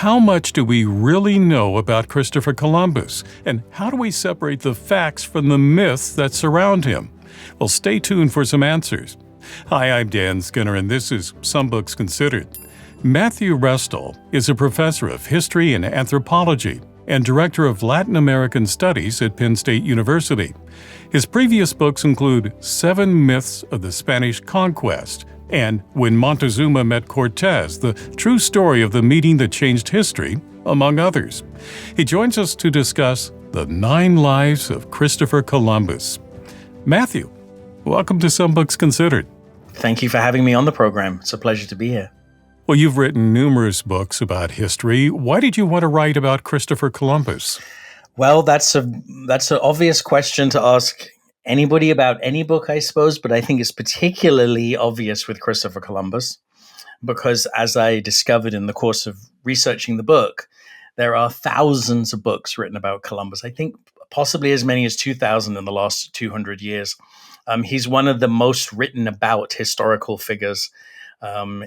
how much do we really know about Christopher Columbus? And how do we separate the facts from the myths that surround him? Well, stay tuned for some answers. Hi, I'm Dan Skinner, and this is Some Books Considered. Matthew Restall is a professor of history and anthropology and director of Latin American Studies at Penn State University. His previous books include 7 Myths of the Spanish Conquest and When Montezuma Met Cortés, the true story of the meeting that changed history, among others. He joins us to discuss the 9 lives of Christopher Columbus. Matthew, welcome to Some Books Considered. Thank you for having me on the program. It's a pleasure to be here. Well, you've written numerous books about history. Why did you want to write about Christopher Columbus? Well, that's an obvious question to ask anybody about any book, I suppose, but I think it's particularly obvious with Christopher Columbus because, as I discovered in the course of researching the book, there are thousands of books written about Columbus. I think possibly as many as 2,000 in the last 200 years. He's one of the most written about historical figures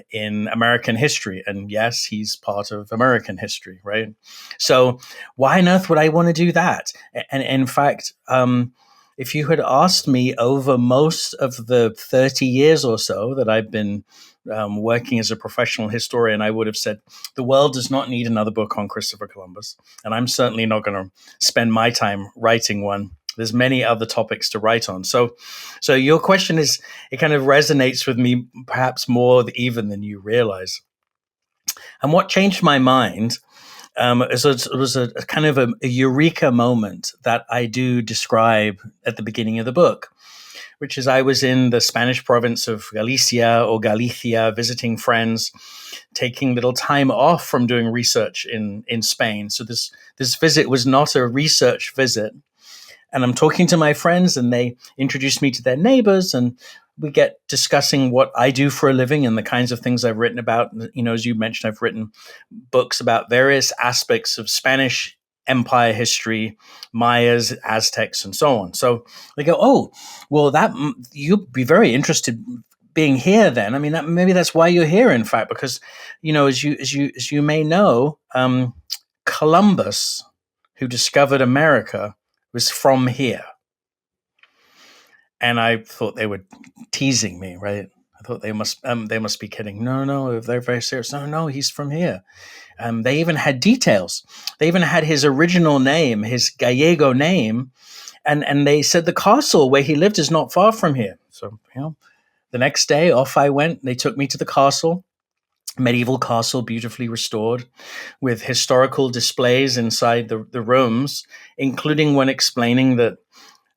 in American history. And yes, he's part of American history, right? So why on earth would I want to do that? And in fact, if you had asked me over most of the 30 years or so that I've been working as a professional historian, I would have said, the world does not need another book on Christopher Columbus. And I'm certainly not going to spend my time writing one. There's many other topics to write on. So your question it kind of resonates with me perhaps more even than you realize. And what changed my mind was a kind of a eureka moment that I do describe at the beginning of the book, which is I was in the Spanish province of Galicia, visiting friends, taking little time off from doing research in Spain. So this visit was not a research visit. And I'm talking to my friends and they introduce me to their neighbors and we get discussing what I do for a living and the kinds of things I've written about. You know, as you mentioned, I've written books about various aspects of Spanish Empire history, Mayas, Aztecs, and so on. So they go, oh, well, you'd be very interested being here then. I mean, maybe that's why you're here, in fact, because, you know, as you may know, Columbus, who discovered America, was from here. And I thought they were teasing me, right? I thought they must be kidding. No, they're very serious. No, he's from here. They even had details. They even had his original name, his Gallego name, and they said the castle where he lived is not far from here. So, you know, the next day off I went. They took me to the castle. Medieval castle, beautifully restored, with historical displays inside the rooms, including one explaining that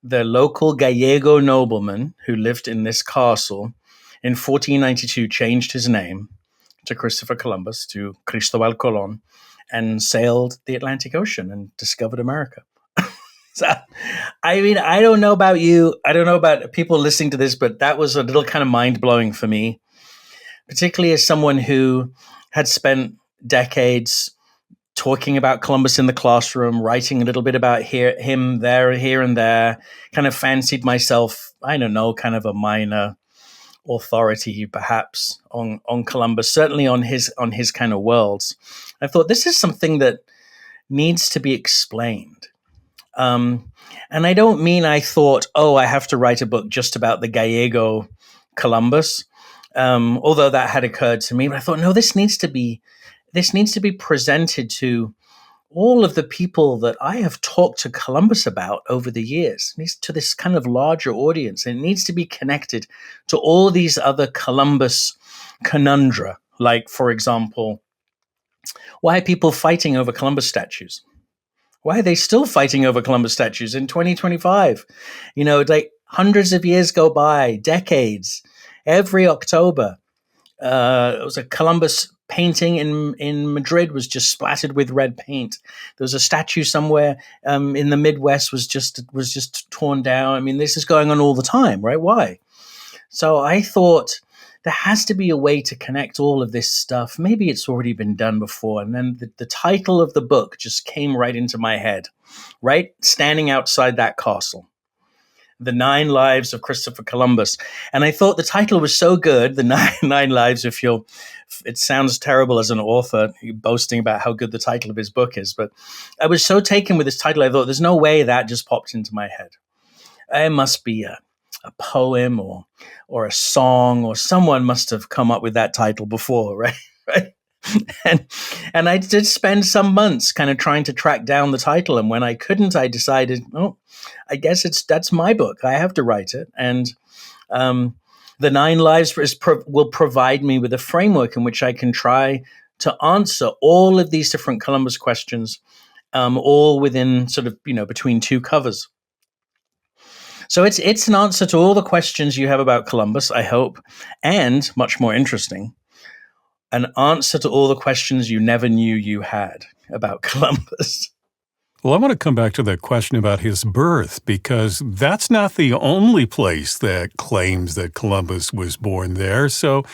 the local Gallego nobleman who lived in this castle in 1492 changed his name to Christopher Columbus, to Cristobal Colon, and sailed the Atlantic Ocean and discovered America. So, I mean, I don't know about you. I don't know about people listening to this, but that was a little kind of mind-blowing for me, particularly as someone who had spent decades talking about Columbus in the classroom, writing a little bit about him there, here and there, kind of fancied myself, I don't know, kind of a minor authority perhaps on Columbus, certainly on his kind of worlds. I thought this is something that needs to be explained. And I don't mean I thought, I have to write a book just about the Gallego Columbus. Although that had occurred to me, but I thought, no, this needs to be presented to all of the people that I have talked to Columbus about over the years, to this kind of larger audience. And it needs to be connected to all these other Columbus conundra, like, for example, why are people fighting over Columbus statues? Why are they still fighting over Columbus statues in 2025? You know, like hundreds of years go by, decades. Every October, it was a Columbus painting in Madrid was just splattered with red paint. There was a statue somewhere in the Midwest was just torn down. I mean, this is going on all the time, right? Why? So I thought there has to be a way to connect all of this stuff. Maybe it's already been done before. And then the title of the book just came right into my head, right? Standing outside that castle. The Nine Lives of Christopher Columbus. And I thought the title was so good, The Nine Lives, it sounds terrible as an author boasting about how good the title of his book is, but I was so taken with this title, I thought there's no way that just popped into my head. It must be a poem or a song, or someone must have come up with that title before, right? Right. And I did spend some months kind of trying to track down the title, and when I couldn't, I decided, I guess that's my book. I have to write it, and The Nine Lives will provide me with a framework in which I can try to answer all of these different Columbus questions, all within sort of between two covers. So it's an answer to all the questions you have about Columbus, I hope, and much more interesting, an answer to all the questions you never knew you had about Columbus. Well, I want to come back to that question about his birth, because that's not the only place that claims that Columbus was born there. So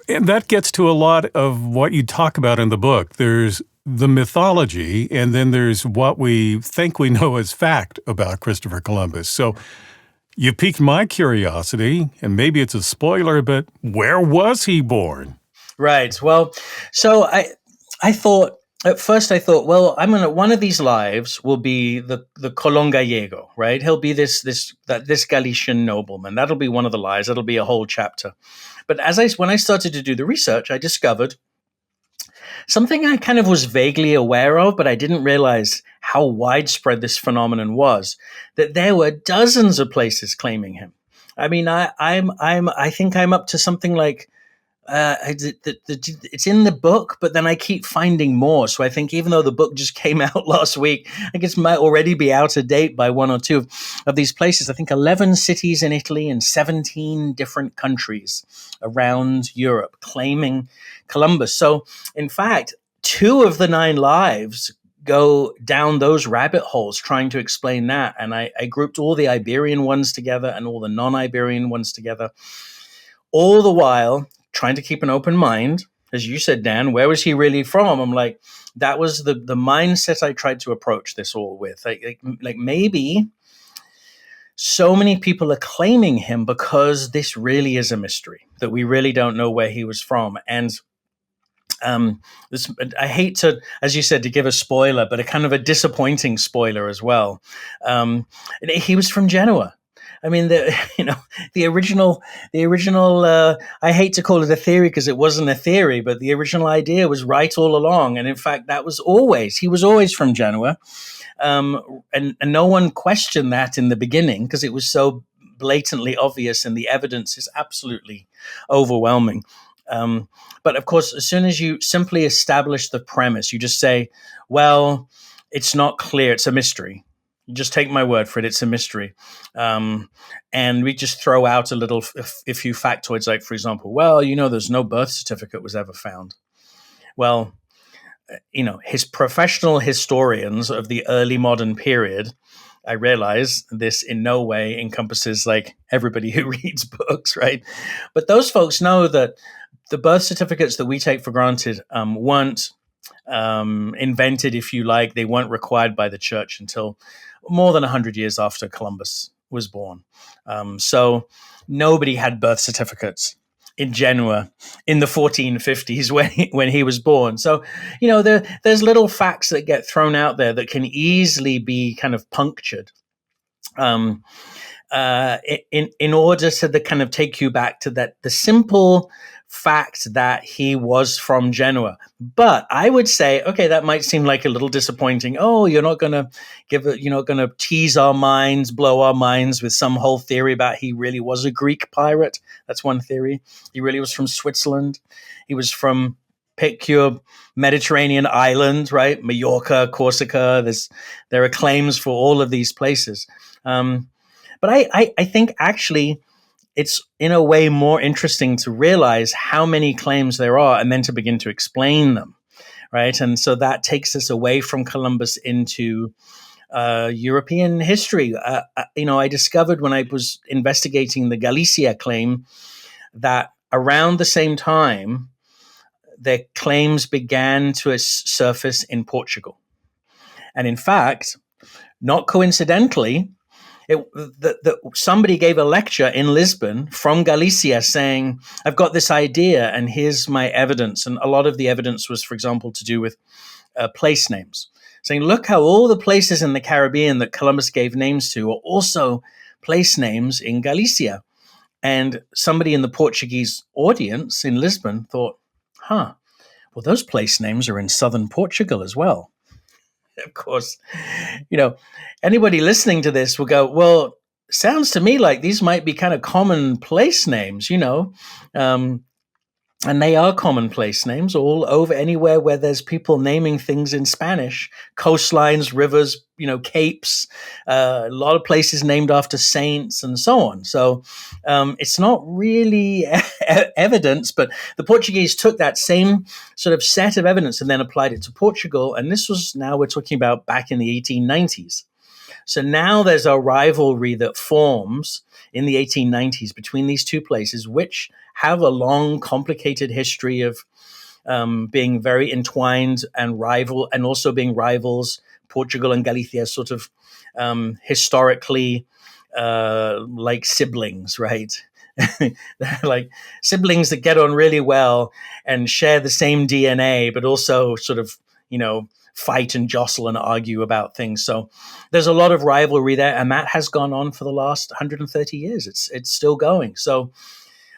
and that gets to a lot of what you talk about in the book. There's the mythology, and then there's what we think we know as fact about Christopher Columbus. So you piqued my curiosity, and maybe it's a spoiler, but where was he born? Right. Well, so I thought, at first I thought, well, one of these lives will be the Colón Gallego, right? He'll be this Galician nobleman. That'll be one of the lives. That'll be a whole chapter. But when I started to do the research, I discovered something I kind of was vaguely aware of, but I didn't realize how widespread this phenomenon was, that there were dozens of places claiming him. I mean, I think I'm up to something like, it's in the book, but then I keep finding more. So I think even though the book just came out last week, I guess it might already be out of date by one or two of these places. I think 11 cities in Italy and 17 different countries around Europe claiming Columbus. So in fact, 2 of the 9 lives go down those rabbit holes trying to explain that. And I grouped all the Iberian ones together and all the non-Iberian ones together, all the while trying to keep an open mind. As you said, Dan, where was he really from? I'm like, that was the mindset I tried to approach this all with. Like maybe so many people are claiming him because this really is a mystery, that we really don't know where he was from. And I hate to, as you said, to give a spoiler, but a kind of a disappointing spoiler as well. He was from Genoa. I mean, the original. I hate to call it a theory because it wasn't a theory, but the original idea was right all along, and in fact, he was always from Genoa, and no one questioned that in the beginning because it was so blatantly obvious, and the evidence is absolutely overwhelming. But of course, as soon as you simply establish the premise, you just say, well, it's not clear, it's a mystery. You just take my word for it, it's a mystery. And we just throw out a few factoids, like, for example, well, there's no birth certificate was ever found. Well, his professional historians of the early modern period, I realize this in no way encompasses like everybody who reads books, right? But those folks know that the birth certificates that we take for granted weren't invented, if you like. They weren't required by the church until more than 100 years after Columbus was born. So nobody had birth certificates in Genoa in the 1450s when he was born. So, there's little facts that get thrown out there that can easily be kind of punctured in order to kind of take you back to the simple fact that he was from Genoa. But I would say, okay, that might seem like a little disappointing. Oh, you're not going to tease our minds, blow our minds with some whole theory about he really was a Greek pirate. That's one theory. He really was from Switzerland. He was from pick your Mediterranean island, right? Mallorca, Corsica. There are claims for all of these places. But I think actually it's in a way more interesting to realize how many claims there are and then to begin to explain them, right? And so that takes us away from Columbus into European history. I discovered when I was investigating the Galicia claim that around the same time, their claims began to surface in Portugal. And in fact, not coincidentally, somebody gave a lecture in Lisbon from Galicia saying, I've got this idea and here's my evidence. And a lot of the evidence was, for example, to do with place names, saying, look how all the places in the Caribbean that Columbus gave names to are also place names in Galicia. And somebody in the Portuguese audience in Lisbon thought, well, those place names are in southern Portugal as well. Of course, anybody listening to this will go, well, sounds to me like these might be kind of common place names, and they are common place names all over anywhere where there's people naming things in Spanish, coastlines, rivers, capes, a lot of places named after saints and so on. So it's not really evidence, but the Portuguese took that same sort of set of evidence and then applied it to Portugal. And this was, now we're talking about back in the 1890s. So now there's a rivalry that forms in the 1890s between these two places, which have a long, complicated history of being very entwined and also being rivals. Portugal and Galicia sort of historically like siblings, right? Like siblings that get on really well and share the same DNA, but also sort of, fight and jostle and argue about things. So there's a lot of rivalry there, and that has gone on for the last 130 years. It's still going. So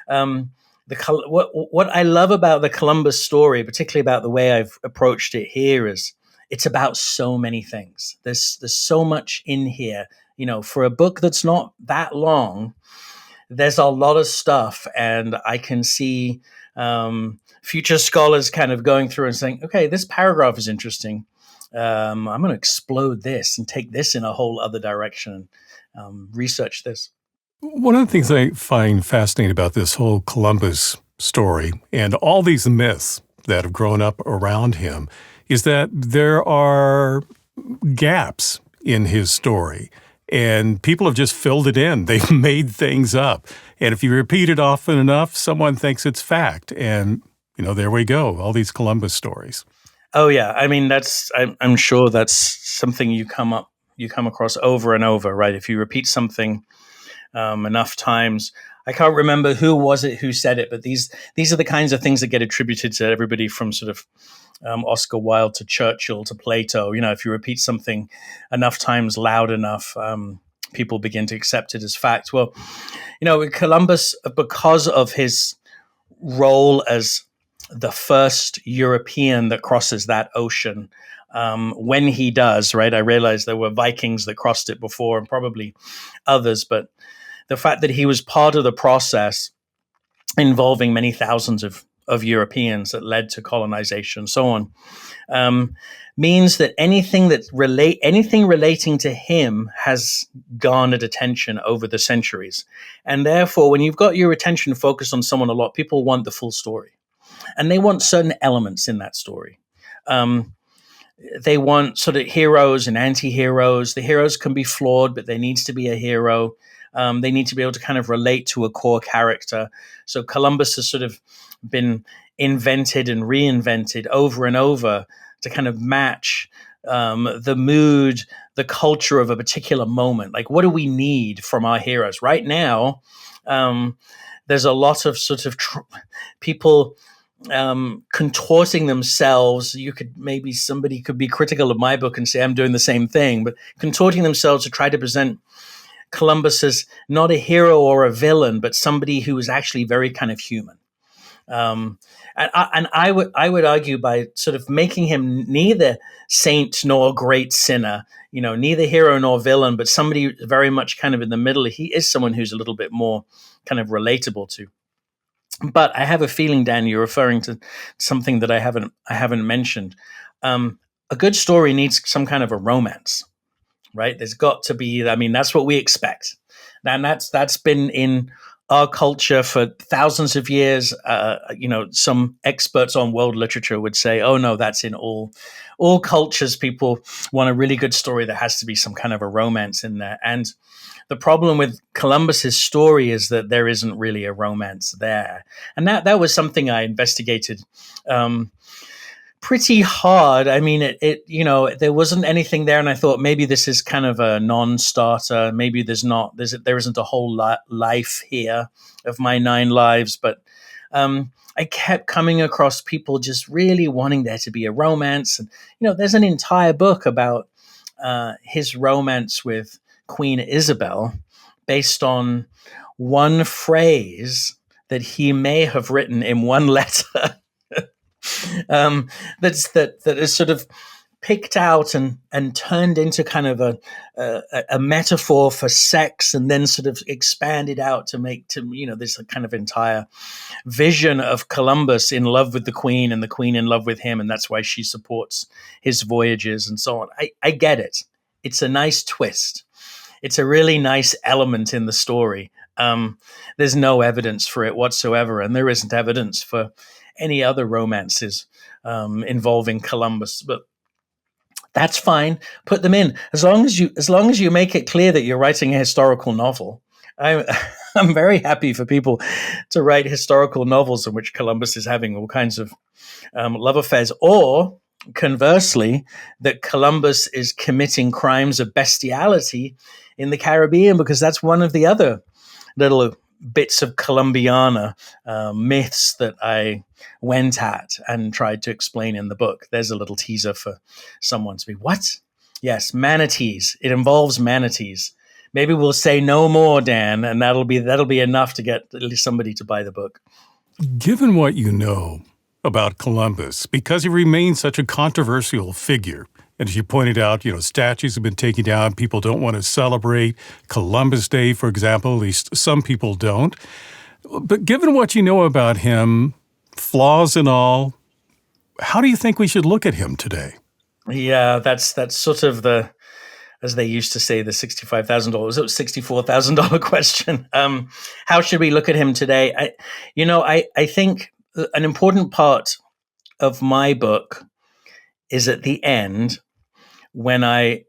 what I love about the Columbus story, particularly about the way I've approached it here, is it's about so many things. There's so much in here. For a book that's not that long, there's a lot of stuff, and I can see future scholars kind of going through and saying, okay, this paragraph is interesting. I'm going to explode this and take this in a whole other direction and research this. One of the things I find fascinating about this whole Columbus story and all these myths that have grown up around him is that there are gaps in his story. And people have just filled it in. They've made things up. And if you repeat it often enough, someone thinks it's fact. And, there we go, all these Columbus stories. Oh, yeah. I mean, I'm sure that's something you come across over and over, right? If you repeat something enough times. I can't remember who said it, but these are the kinds of things that get attributed to everybody from sort of Oscar Wilde to Churchill to Plato. If you repeat something enough times, loud enough, people begin to accept it as fact. Well, Columbus, because of his role as the first European that crosses that ocean, when he does, right? I realize there were Vikings that crossed it before and probably others, but the fact that he was part of the process involving many thousands of Europeans that led to colonization and so on, means that anything relating to him has garnered attention over the centuries. And therefore, when you've got your attention focused on someone a lot, people want the full story. And they want certain elements in that story. They want sort of heroes and anti-heroes. The heroes can be flawed, but there needs to be a hero. They need to be able to kind of relate to a core character. So Columbus has sort of been invented and reinvented over and over to kind of match the mood, the culture of a particular moment. Like, what do we need from our heroes? Right now, there's a lot of sort of people contorting themselves. Somebody could be critical of my book and say I'm doing the same thing, but contorting themselves to try to present Columbus as not a hero or a villain, but somebody who is actually very kind of human. And I would argue by sort of making him neither saint nor great sinner, neither hero nor villain, but somebody very much kind of in the middle. He is someone who's a little bit more kind of relatable to. But I have a feeling, Dan, you're referring to something that I haven't mentioned. A good story needs some kind of a romance, right? There's got to be. I mean, that's what we expect, and that's been in our culture for thousands of years. Some experts on world literature would say, "Oh no, that's in all cultures. People want a really good story. There has to be some kind of a romance in there." And the problem with Columbus's story is that there isn't really a romance there. And that was something I investigated pretty hard. I mean, there wasn't anything there, and I thought maybe this is kind of a non-starter. Maybe there isn't a whole life here of my 9 lives, but I kept coming across people just really wanting there to be a romance, and there's an entire book about his romance with Queen Isabel, based on one phrase that he may have written in one letter. That is sort of picked out and turned into kind of a metaphor for sex, and then sort of expanded out to make this kind of entire vision of Columbus in love with the Queen and the Queen in love with him, and that's why she supports his voyages and so on. I get it. It's a nice twist. It's a really nice element in the story. There's no evidence for it whatsoever, and there isn't evidence for any other romances involving Columbus, but that's fine. Put them in as long as you make it clear that you're writing a historical novel. I'm very happy for people to write historical novels in which Columbus is having all kinds of love affairs, or conversely, that Columbus is committing crimes of bestiality in the Caribbean, because that's one of the other little bits of Columbiana myths that I went at and tried to explain in the book. There's a little teaser for someone to be, what? Yes, manatees. It involves manatees. Maybe we'll say no more, Dan, and that'll be enough to get at least somebody to buy the book. Given what you know about Columbus, because he remains such a controversial figure, and as you pointed out, statues have been taken down. People don't want to celebrate Columbus Day, for example. At least some people don't. But given what you know about him, flaws and all, how do you think we should look at him today? Yeah, that's sort of as they used to say, the $65,000, $64,000 question. How should we look at him today? I think an important part of my book is at the end, when I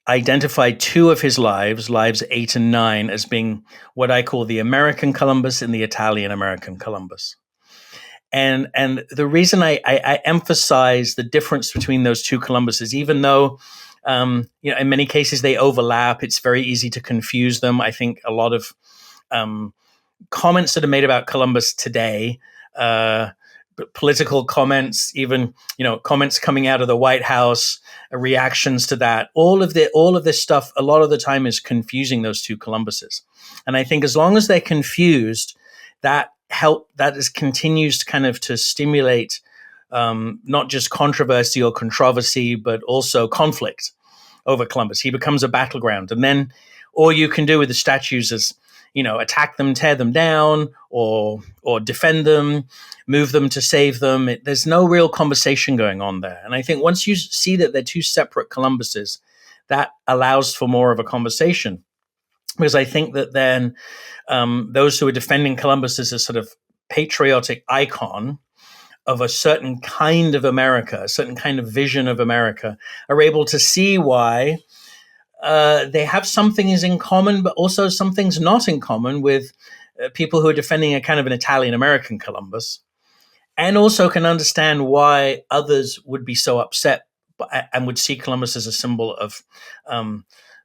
identified 2 of his lives 8 and 9, as being what I call the American Columbus and the Italian American Columbus. And the reason I emphasize the difference between those 2 Columbuses, even though in many cases they overlap, it's very easy to confuse them. I think a lot of comments that are made about Columbus today, political comments, even comments coming out of the White House, reactions to that, all of this stuff, a lot of the time is confusing those 2 Columbuses. And I think as long as they're confused, that continues to kind of to stimulate not just controversy or controversy, but also conflict over Columbus. He becomes a battleground, and then all you can do with the statues is attack them, tear them down, or defend them, move them to save them. There's no real conversation going on there. And I think once you see that they're 2 separate Columbuses, that allows for more of a conversation. Because I think that then those who are defending Columbus as a sort of patriotic icon of a certain kind of America, a certain kind of vision of America, are able to see why they have some things in common, but also some things not in common with people who are defending a kind of an Italian-American Columbus, and also can understand why others would be so upset and would see Columbus as a symbol of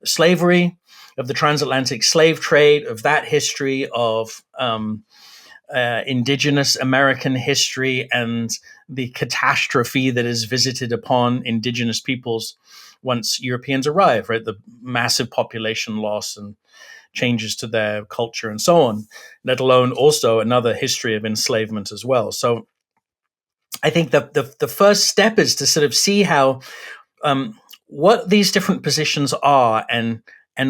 slavery, of the transatlantic slave trade, of that history, of indigenous American history, and the catastrophe that is visited upon indigenous peoples once Europeans arrive, right? The massive population loss and changes to their culture and so on, let alone also another history of enslavement as well. So I think that the first step is to sort of see how what these different positions are and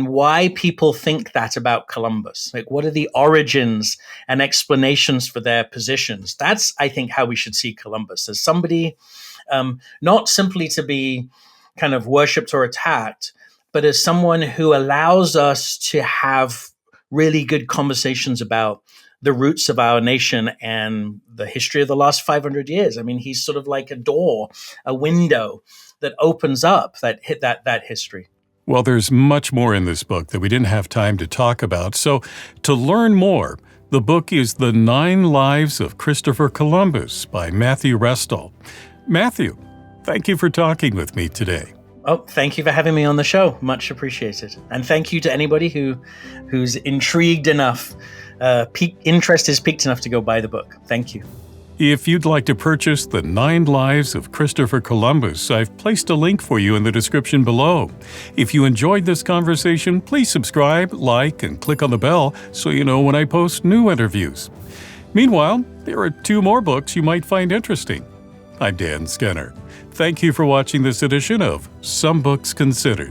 why people think that about Columbus. Like, what are the origins and explanations for their positions? That's, I think, how we should see Columbus, as somebody not simply to be kind of worshipped or attacked, but as someone who allows us to have really good conversations about the roots of our nation and the history of the last 500 years. I mean, he's sort of like a door, a window that opens up that history. Well, there's much more in this book that we didn't have time to talk about. So to learn more, the book is The 9 Lives of Christopher Columbus by Matthew Restall. Matthew, thank you for talking with me today. Oh, thank you for having me on the show. Much appreciated. And thank you to anybody who's intrigued enough, interest is piqued enough to go buy the book. Thank you. If you'd like to purchase The 9 Lives of Christopher Columbus, I've placed a link for you in the description below. If you enjoyed this conversation, please subscribe, like, and click on the bell so you know when I post new interviews. Meanwhile, there are 2 more books you might find interesting. I'm Dan Skinner. Thank you for watching this edition of Some Books Considered.